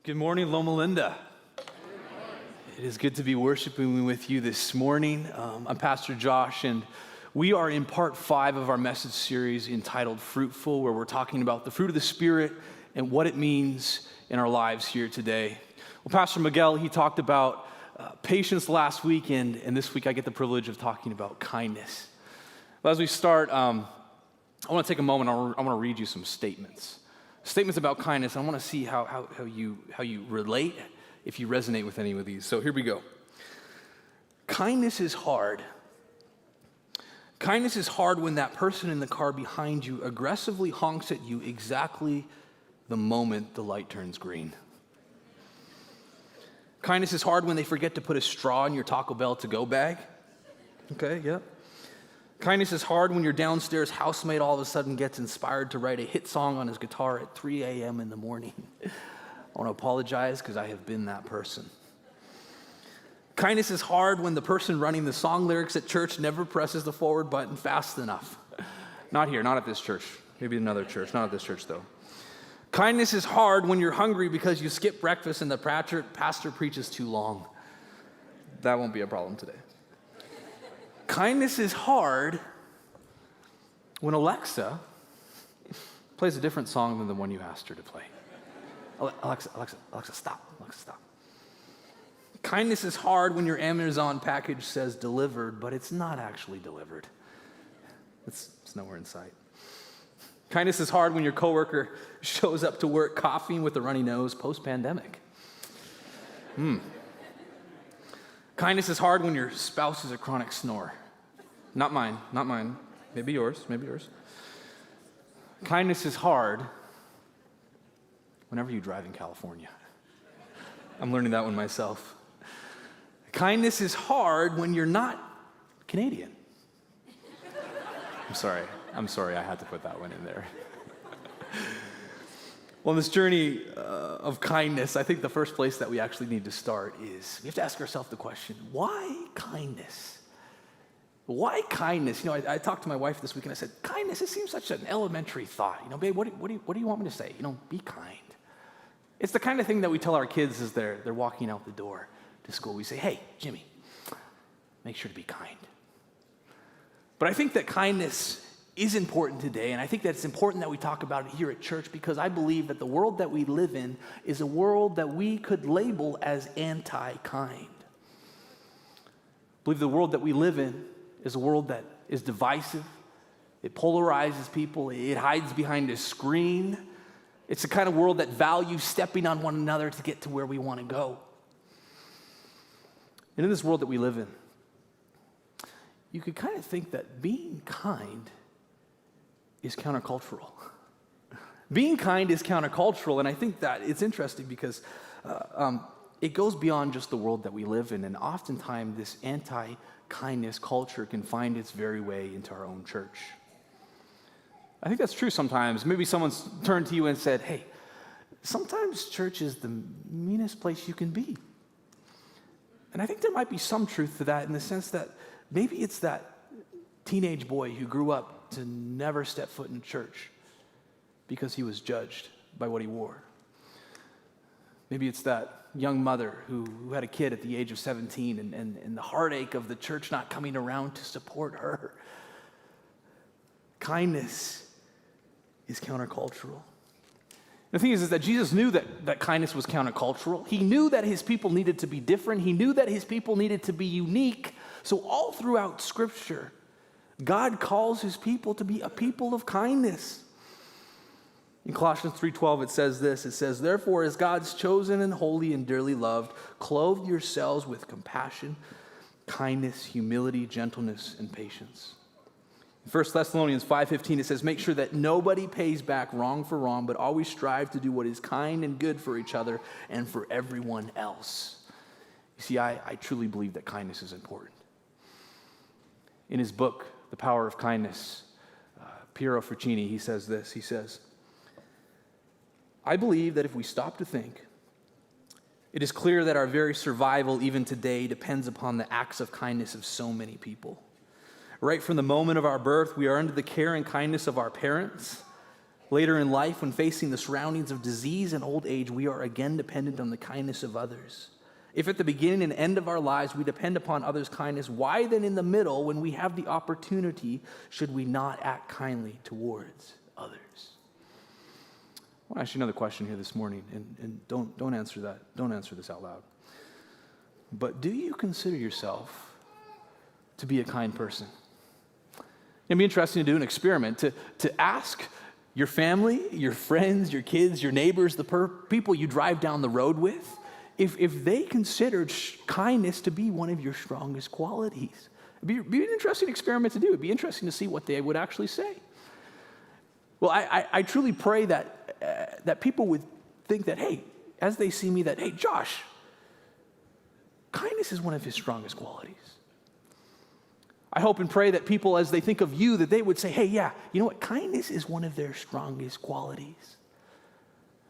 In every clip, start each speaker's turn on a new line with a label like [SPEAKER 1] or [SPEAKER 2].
[SPEAKER 1] Good morning, Loma Linda. It is good to be worshiping with you this morning. I'm Pastor Josh, and we are in part 5 of our message series entitled Fruitful, where we're talking about the fruit of the Spirit and what it means in our lives here today. Well, Pastor Miguel, he talked about patience last week, and this week I get the privilege of talking about kindness. But as we start, I want to take a moment. I want to read you some statements about kindness. I want to see how you relate, if you resonate with any of these. So here we go. Kindness is hard. Kindness is hard when that person in the car behind you aggressively honks at you exactly the moment the light turns green. Kindness is hard when they forget to put a straw in your Taco Bell to-go bag. Okay, yep. Kindness is hard when your downstairs housemate all of a sudden gets inspired to write a hit song on his guitar at 3 a.m. in the morning. I want to apologize because I have been that person. Kindness is hard when the person running the song lyrics at church never presses the forward button fast enough. Not here, not at this church. Maybe another church, not at this church though. Kindness is hard when you're hungry because you skip breakfast and the pastor preaches too long. That won't be a problem today. Kindness is hard when Alexa plays a different song than the one you asked her to play. Alexa, stop. Alexa, stop. Kindness is hard when your Amazon package says delivered, but it's not actually delivered. It's nowhere in sight. Kindness is hard when your coworker shows up to work coughing with a runny nose post-pandemic. Kindness is hard when your spouse is a chronic snorer. Not mine. Maybe yours. Kindness is hard whenever you drive in California. I'm learning that one myself. Kindness is hard when you're not Canadian. I'm sorry, I had to put that one in there. Well, in this journey of kindness, I think the first place that we actually need to start is we have to ask ourselves the question, why kindness? Why kindness? You know, I talked to my wife this week and I said, kindness, it seems such an elementary thought. You know, babe, what do you want me to say? You know, be kind. It's the kind of thing that we tell our kids as they're walking out the door to school. We say, hey, Jimmy, make sure to be kind. But I think that kindness is important today, and I think that it's important that we talk about it here at church because I believe that the world that we live in is a world that we could label as anti-kind. I believe the world that we live in is a world that is divisive. It polarizes people. It hides behind a screen. It's the kind of world that values stepping on one another to get to where we want to go. And in this world that we live in, you could kind of think that being kind is countercultural. Being kind is countercultural, and I think that it's interesting because it goes beyond just the world that we live in, and oftentimes this anti-kindness culture can find its very way into our own church. I think that's true sometimes. Maybe someone's turned to you and said, hey, sometimes church is the meanest place you can be. And I think there might be some truth to that in the sense that maybe it's that teenage boy who grew up to never step foot in church because he was judged by what he wore. Maybe it's that young mother who had a kid at the age of 17 and the heartache of the church not coming around to support her. Kindness is countercultural. The thing is that Jesus knew that kindness was countercultural. He knew that his people needed to be different. He knew that his people needed to be unique. So all throughout Scripture, God calls his people to be a people of kindness. In Colossians 3:12, it says this. It says, therefore, as God's chosen and holy and dearly loved, clothe yourselves with compassion, kindness, humility, gentleness, and patience. In 1 Thessalonians 5:15, it says, make sure that nobody pays back wrong for wrong, but always strive to do what is kind and good for each other and for everyone else. You see, I truly believe that kindness is important. In his book, The Power of Kindness, Piero Francini, he says this. He says, I believe that if we stop to think, it is clear that our very survival even today depends upon the acts of kindness of so many people. Right from the moment of our birth, we are under the care and kindness of our parents. Later in life, when facing the surroundings of disease and old age, we are again dependent on the kindness of others. If at the beginning and end of our lives we depend upon others' kindness, why then in the middle, when we have the opportunity, should we not act kindly towards others? I want to ask you another question here this morning, and don't answer that. Don't answer this out loud. But do you consider yourself to be a kind person? It'd be interesting to do an experiment, to ask your family, your friends, your kids, your neighbors, the people you drive down the road with, if they considered kindness to be one of your strongest qualities. It'd be an interesting experiment to do. It'd be interesting to see what they would actually say. Well, I truly pray that people would think that, hey, as they see me, that, hey, Josh, kindness is one of his strongest qualities. I hope and pray that people, as they think of you, that they would say, hey, yeah, you know what? Kindness is one of their strongest qualities.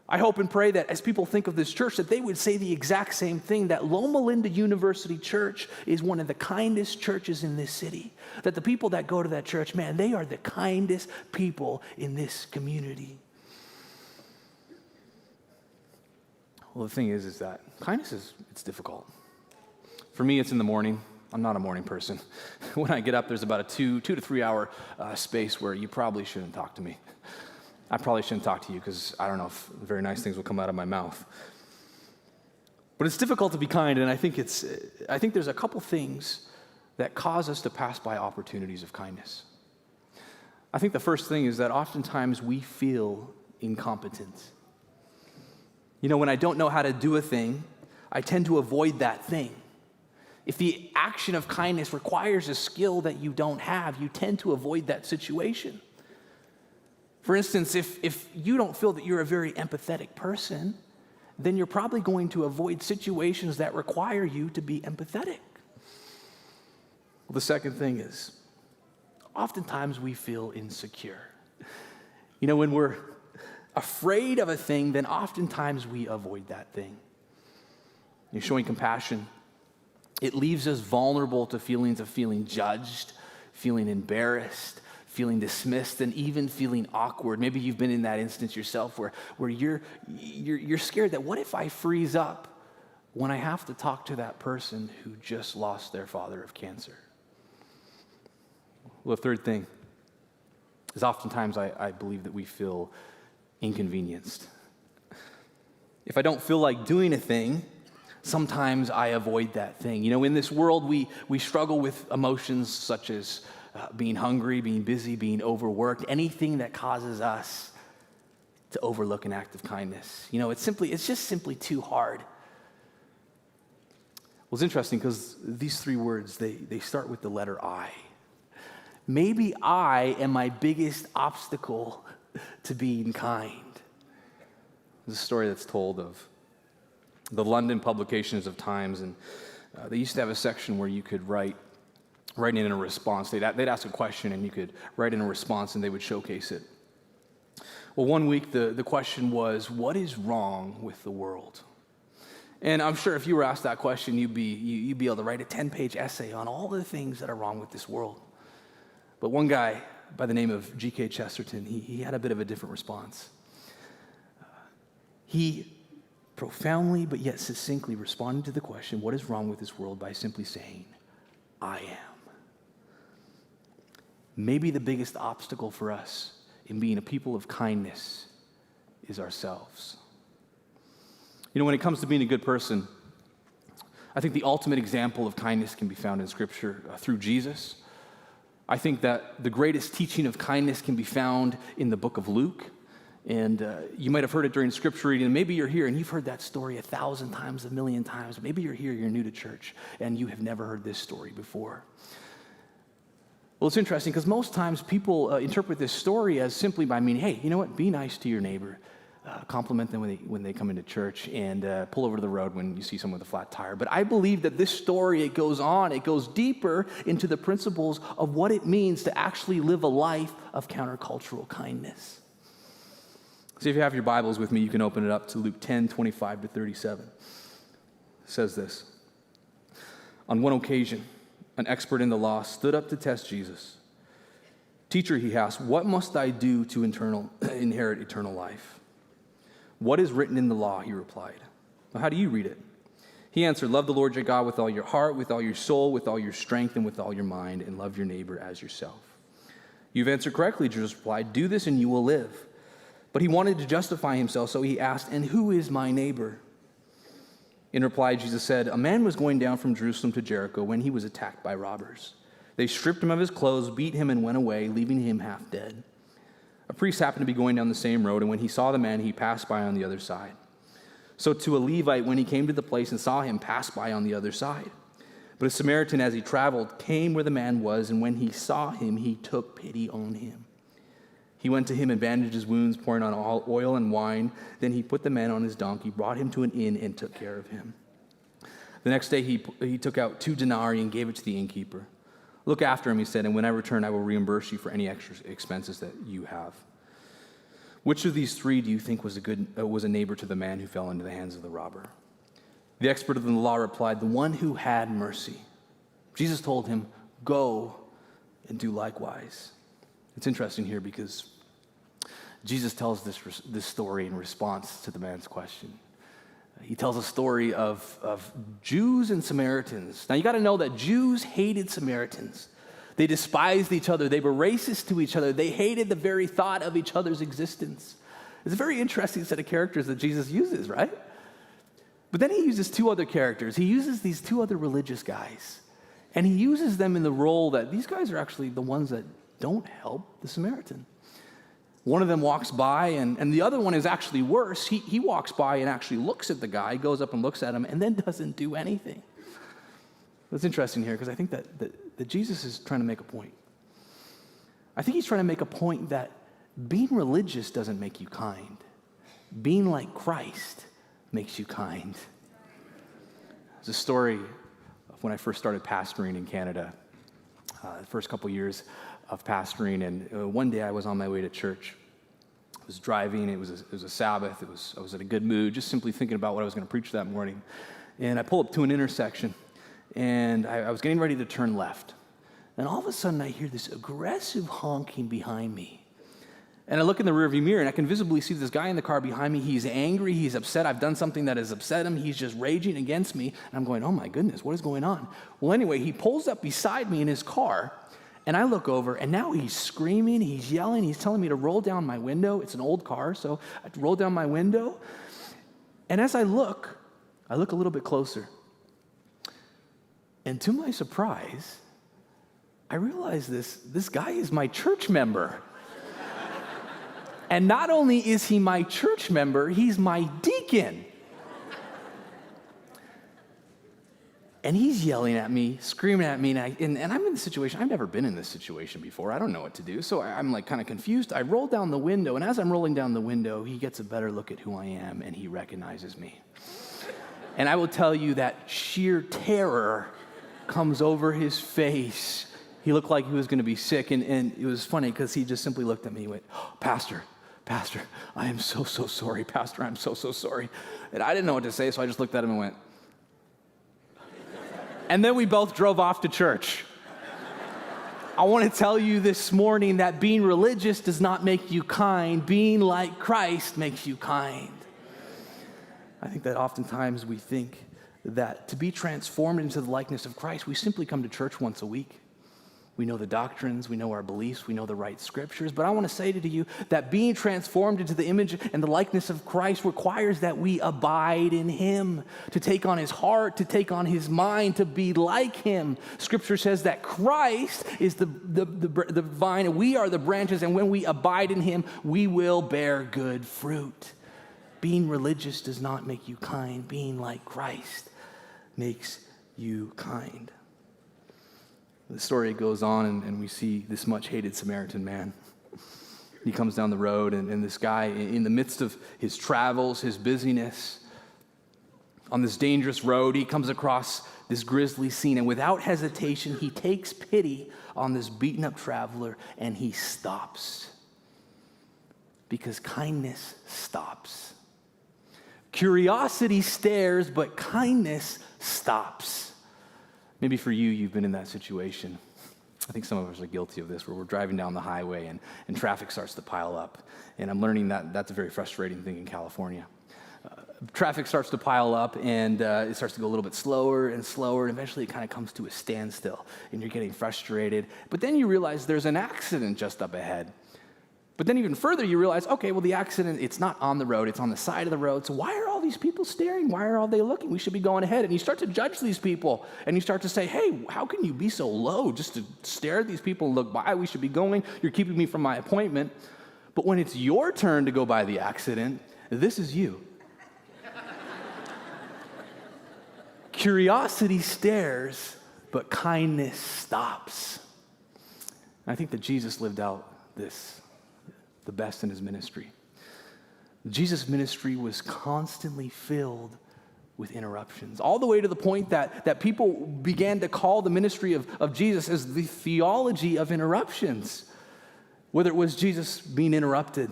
[SPEAKER 1] I hope and pray that as people think of this church, that they would say the exact same thing, that Loma Linda University Church is one of the kindest churches in this city. That the people that go to that church, man, they are the kindest people in this community. Well, the thing is that kindness it's difficult. For me, it's in the morning. I'm not a morning person. When I get up, there's about a 2 to 3 hour space where you probably shouldn't talk to me. I probably shouldn't talk to you because I don't know if very nice things will come out of my mouth. But it's difficult to be kind, and I think there's a couple things that cause us to pass by opportunities of kindness. I think the first thing is that oftentimes we feel incompetent. You know, when I don't know how to do a thing, I tend to avoid that thing. If the action of kindness requires a skill that you don't have, you tend to avoid that situation. For instance, if you don't feel that you're a very empathetic person, then you're probably going to avoid situations that require you to be empathetic. Well, the second thing is, oftentimes we feel insecure. You know, when we're afraid of a thing, then oftentimes we avoid that thing. You're showing compassion. It leaves us vulnerable to feelings of feeling judged, feeling embarrassed, feeling dismissed, and even feeling awkward. Maybe you've been in that instance yourself where you're scared that what if I freeze up when I have to talk to that person who just lost their father of cancer? Well, the third thing is oftentimes I believe that we feel inconvenienced. If I don't feel like doing a thing, sometimes I avoid that thing. You know, in this world, we struggle with emotions such as being hungry, being busy, being overworked, anything that causes us to overlook an act of kindness. You know, it's just simply too hard. Well, it's interesting because these three words, they start with the letter I. Maybe I am my biggest obstacle to being kind. There's a story that's told of the London publications of Times, and they used to have a section where you could write in a response. They'd ask a question, and you could write in a response, and they would showcase it. Well, one week, the question was, what is wrong with the world? And I'm sure if you were asked that question, you'd be able to write a 10-page essay on all the things that are wrong with this world. But one guy by the name of G.K. Chesterton, he had a bit of a different response. He profoundly but yet succinctly responded to the question, what is wrong with this world, by simply saying, I am. Maybe the biggest obstacle for us in being a people of kindness is ourselves. You know, when it comes to being a good person, I think the ultimate example of kindness can be found in Scripture through Jesus. I think that the greatest teaching of kindness can be found in the book of Luke. And you might have heard it during Scripture reading, and maybe you're here and you've heard that story 1,000 times, 1,000,000 times. Maybe you're here, you're new to church, and you have never heard this story before. Well, it's interesting because most times people interpret this story as simply by meaning, hey, you know what, be nice to your neighbor. Compliment them when they come into church, and pull over to the road when you see someone with a flat tire. But I believe that this story, it goes deeper into the principles of what it means to actually live a life of countercultural kindness. So if you have your Bibles with me, you can open it up to Luke 10:25-37. It says this. On one occasion, an expert in the law stood up to test Jesus. "Teacher," he asked, "what must I do to inherit eternal life?" "What is written in the law?" he replied. "Well, how do you read it?" He answered, "Love the Lord your God with all your heart, with all your soul, with all your strength, and with all your mind, and love your neighbor as yourself." "You've answered correctly," Jesus replied. "Do this and you will live." But he wanted to justify himself, so he asked, "And who is my neighbor?" In reply, Jesus said, "A man was going down from Jerusalem to Jericho when he was attacked by robbers. They stripped him of his clothes, beat him, and went away, leaving him half dead. A priest happened to be going down the same road, and when he saw the man, he passed by on the other side. So to a Levite, when he came to the place and saw him, passed by on the other side. But a Samaritan, as he traveled, came where the man was, and when he saw him, he took pity on him. He went to him and bandaged his wounds, pouring on oil and wine. Then he put the man on his donkey, brought him to an inn, and took care of him. The next day he took out 2 denarii and gave it to the innkeeper. 'Look after him,' he said, 'and when I return, I will reimburse you for any extra expenses that you have.' Which of these 3 do you think was a neighbor to the man who fell into the hands of the robber?" The expert of the law replied, "The one who had mercy." Jesus told him, "Go and do likewise." It's interesting here because Jesus tells this story in response to the man's question. He tells a story of Jews and Samaritans. Now you got to know that Jews hated Samaritans. They despised each other. They were racist to each other. They hated the very thought of each other's existence. It's a very interesting set of characters that Jesus uses, right? But then he uses 2 other characters. He uses these 2 other religious guys. And he uses them in the role that these guys are actually the ones that don't help the Samaritan. One of them walks by, and the other one is actually worse. He walks by and actually looks at the guy, goes up and looks at him, and then doesn't do anything. It's interesting here because I think that Jesus is trying to make a point. I think he's trying to make a point that being religious doesn't make you kind. Being like Christ makes you kind. There's a story of when I first started pastoring in Canada, the first couple years of pastoring, and one day I was on my way to church. I was driving, it was a Sabbath, I was in a good mood, just simply thinking about what I was going to preach that morning. And I pulled up to an intersection, and I was getting ready to turn left. And all of a sudden I hear this aggressive honking behind me. And I look in the rearview mirror, and I can visibly see this guy in the car behind me. He's angry, he's upset, I've done something that has upset him, he's just raging against me. And I'm going, oh my goodness, what is going on? Well, anyway, he pulls up beside me in his car, and I look over, and now he's screaming, he's yelling, he's telling me to roll down my window. It's an old car, so I roll down my window. And as I look a little bit closer. And to my surprise, I realize this guy is my church member. And not only is he my church member, he's my deacon. And he's yelling at me, screaming at me, and I'm in this situation. I've never been in this situation before. I don't know what to do. So I'm like kind of confused. I roll down the window, and as I'm rolling down the window, he gets a better look at who I am, and he recognizes me. And I will tell you that sheer terror comes over his face. He looked like he was going to be sick, and it was funny because he just simply looked at me and went, oh, Pastor, I am so sorry. Pastor, I'm so sorry. And I didn't know what to say, so I just looked at him and went, and then we both drove off to church. I want to tell you this morning that being religious does not make you kind. Being like Christ makes you kind. I think that oftentimes we think that to be transformed into the likeness of Christ, we simply come to church once a week. We know the doctrines, we know our beliefs, we know the right scriptures, but I want to say to you that being transformed into the image and the likeness of Christ requires that we abide in him, to take on his heart, to take on his mind, to be like him. Scripture says that Christ is the vine and we are the branches, and when we abide in him, we will bear good fruit. Being religious does not make you kind. Being like Christ makes you kind. The story goes on, and we see this much hated Samaritan man. He comes down the road, and this guy, in the midst of his travels, his busyness, on this dangerous road, he comes across this grisly scene, and without hesitation, he takes pity on this beaten up traveler, and he stops. Because kindness stops. Curiosity stares, but kindness stops. Maybe for you, you've been in that situation. I think some of us are guilty of this, where we're driving down the highway and traffic starts to pile up. And I'm learning that that's a very frustrating thing in California. Traffic starts to pile up, and it starts to go a little bit slower and slower, and eventually it kind of comes to a standstill, and you're getting frustrated. But then you realize there's an accident just up ahead. But then even further, you realize, okay, well, the accident, it's not on the road, it's on the side of the road, so why are all these people staring? Why are all they looking? We should be going ahead. And you start to judge these people, and you start to say, hey, how can you be so low just to stare at these people and look by? We should be going. You're keeping me from my appointment. But when it's your turn to go by the accident, this is you. Curiosity stares, but kindness stops. I think that Jesus lived out this the best in his ministry. Jesus' ministry was constantly filled with interruptions, all the way to the point that people began to call the ministry of Jesus as the theology of interruptions. Whether it was Jesus being interrupted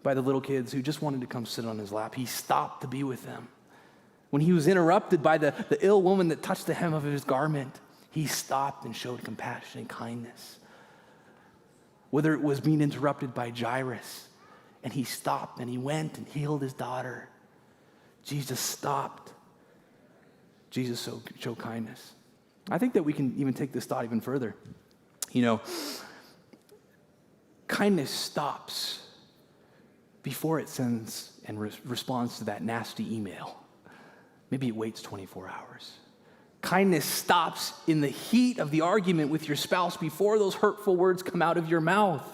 [SPEAKER 1] by the little kids who just wanted to come sit on his lap, he stopped to be with them. When he was interrupted by the ill woman that touched the hem of his garment, he stopped and showed compassion and kindness. Whether it was being interrupted by Jairus, and he stopped and he went and healed his daughter, Jesus stopped. Jesus showed kindness. I think that we can even take this thought even further. You know, kindness stops before it sends and responds to that nasty email. Maybe it waits 24 hours. Kindness stops in the heat of the argument with your spouse before those hurtful words come out of your mouth.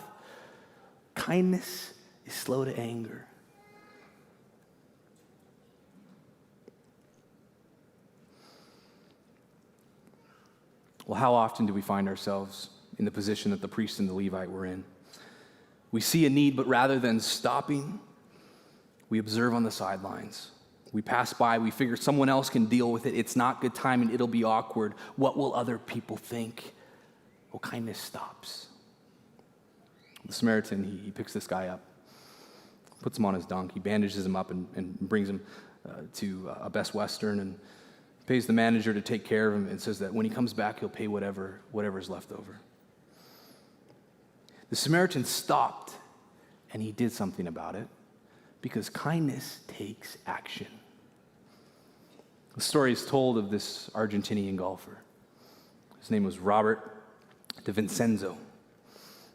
[SPEAKER 1] Kindness is slow to anger. Well, how often do we find ourselves in the position that the priest and the Levite were in? We see a need, but rather than stopping, we observe on the sidelines. We pass by, we figure someone else can deal with it. It's not good time and it'll be awkward. What will other people think? Well, kindness stops. The Samaritan, he picks this guy up, puts him on his donkey, bandages him up and brings him to a Best Western and pays the manager to take care of him and says that when he comes back, he'll pay whatever's left over. The Samaritan stopped and he did something about it because kindness takes action. The story is told of this Argentinian golfer. His name was Robert de Vincenzo.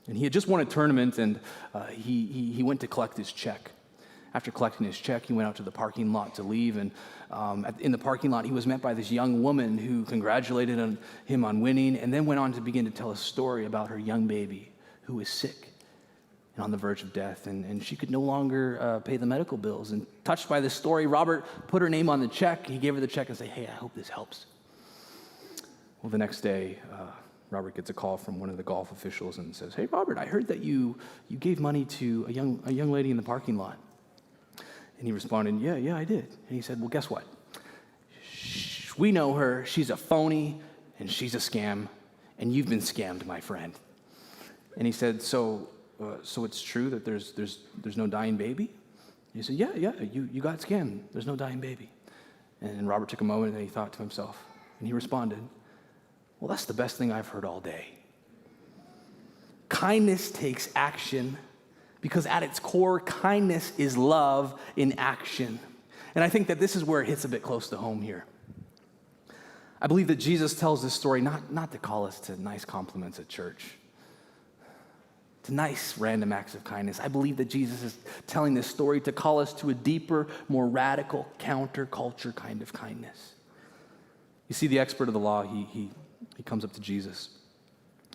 [SPEAKER 1] And he had just won a tournament, and he went to collect his check. After collecting his check, he went out to the parking lot to leave, and in the parking lot, he was met by this young woman who congratulated him on winning, and then went on to begin to tell a story about her young baby who was sick and on the verge of death, and she could no longer pay the medical bills. And touched by this story, Robert put her name on the check. He gave her the check and said, hey, I hope this helps. Well, the next day, Robert gets a call from one of the golf officials and says, hey, Robert, I heard that you gave money to a young lady in the parking lot. And he responded, yeah, I did. And he said, well, guess what? We know her. She's a phony, and she's a scam, and you've been scammed, my friend. And he said, so it's true that there's no dying baby? And he said, yeah, you got scammed. There's no dying baby. And Robert took a moment and he thought to himself, and he responded, well, that's the best thing I've heard all day. Kindness takes action because at its core, kindness is love in action. And I think that this is where it hits a bit close to home here. I believe that Jesus tells this story not to call us to nice compliments at church, to nice random acts of kindness. I believe that Jesus is telling this story to call us to a deeper, more radical, counterculture kind of kindness. You see, the expert of the law, he comes up to Jesus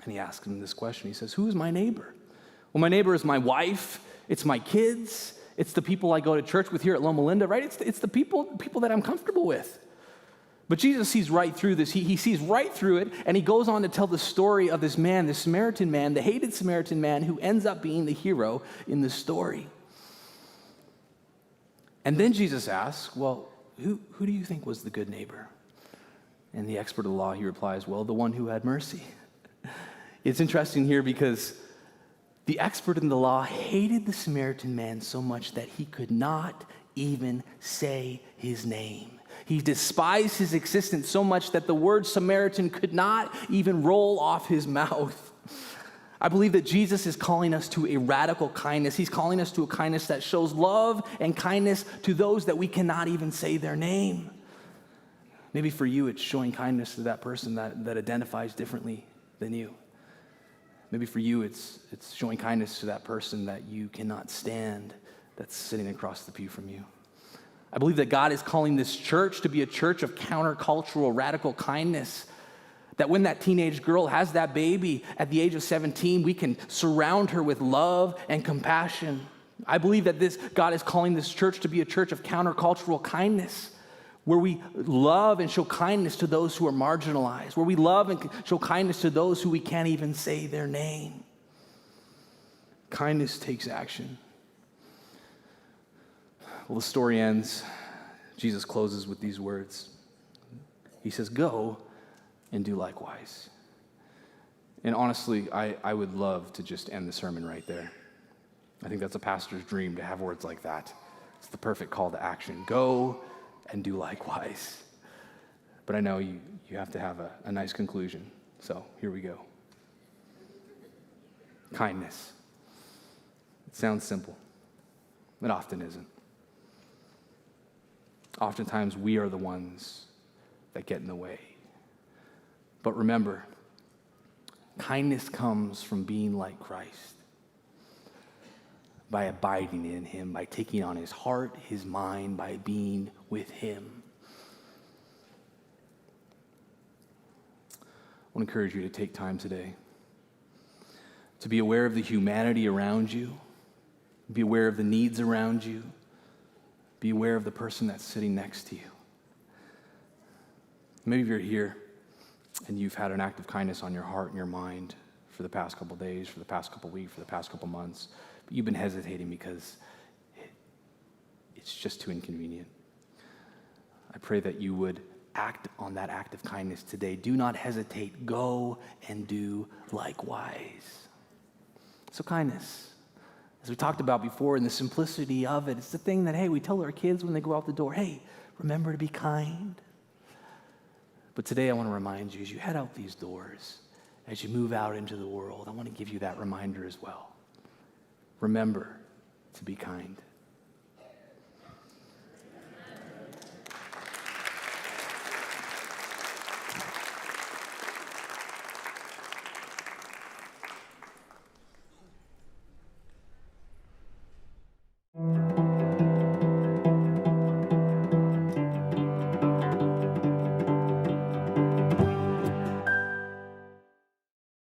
[SPEAKER 1] and he asks him this question. He says, who is my neighbor? Well, my neighbor is my wife, it's my kids, it's the people I go to church with here at Loma Linda, right? It's the people that I'm comfortable with. But Jesus sees right through this. He sees right through it, and he goes on to tell the story of this man, this Samaritan man, the hated Samaritan man who ends up being the hero in the story. And then Jesus asks, well, who do you think was the good neighbor? And the expert of the law, he replies, well, the one who had mercy. It's interesting here because the expert in the law hated the Samaritan man so much that he could not even say his name. He despised his existence so much that the word Samaritan could not even roll off his mouth. I believe that Jesus is calling us to a radical kindness. He's calling us to a kindness that shows love and kindness to those that we cannot even say their name. Maybe for you, it's showing kindness to that person that identifies differently than you. Maybe for you, it's showing kindness to that person that you cannot stand that's sitting across the pew from you. I believe that God is calling this church to be a church of countercultural, radical kindness. That when that teenage girl has that baby at the age of 17, we can surround her with love and compassion. I believe that God is calling this church to be a church of countercultural kindness, where we love and show kindness to those who are marginalized, where we love and show kindness to those who we can't even say their name. Kindness takes action. Well, the story ends. Jesus closes with these words. He says, "Go and do likewise." And honestly, I would love to just end the sermon right there. I think that's a pastor's dream, to have words like that. It's the perfect call to action. Go and do likewise. But I know you have to have a nice conclusion. So here we go. Kindness. It sounds simple. It often isn't. Oftentimes we are the ones that get in the way. But remember, kindness comes from being like Christ, by abiding in him, by taking on his heart, his mind, by being with him. I want to encourage you to take time today to be aware of the humanity around you, be aware of the needs around you, be aware of the person that's sitting next to you. Maybe you're here and you've had an act of kindness on your heart and your mind for the past couple days, for the past couple weeks, for the past couple months, but you've been hesitating because it's just too inconvenient. I pray that you would act on that act of kindness today. Do not hesitate. Go and do likewise. So kindness, as we talked about before, in the simplicity of it, it's the thing that, hey, we tell our kids when they go out the door, hey, remember to be kind. But today I want to remind you, as you head out these doors, as you move out into the world, I want to give you that reminder as well. Remember to be kind.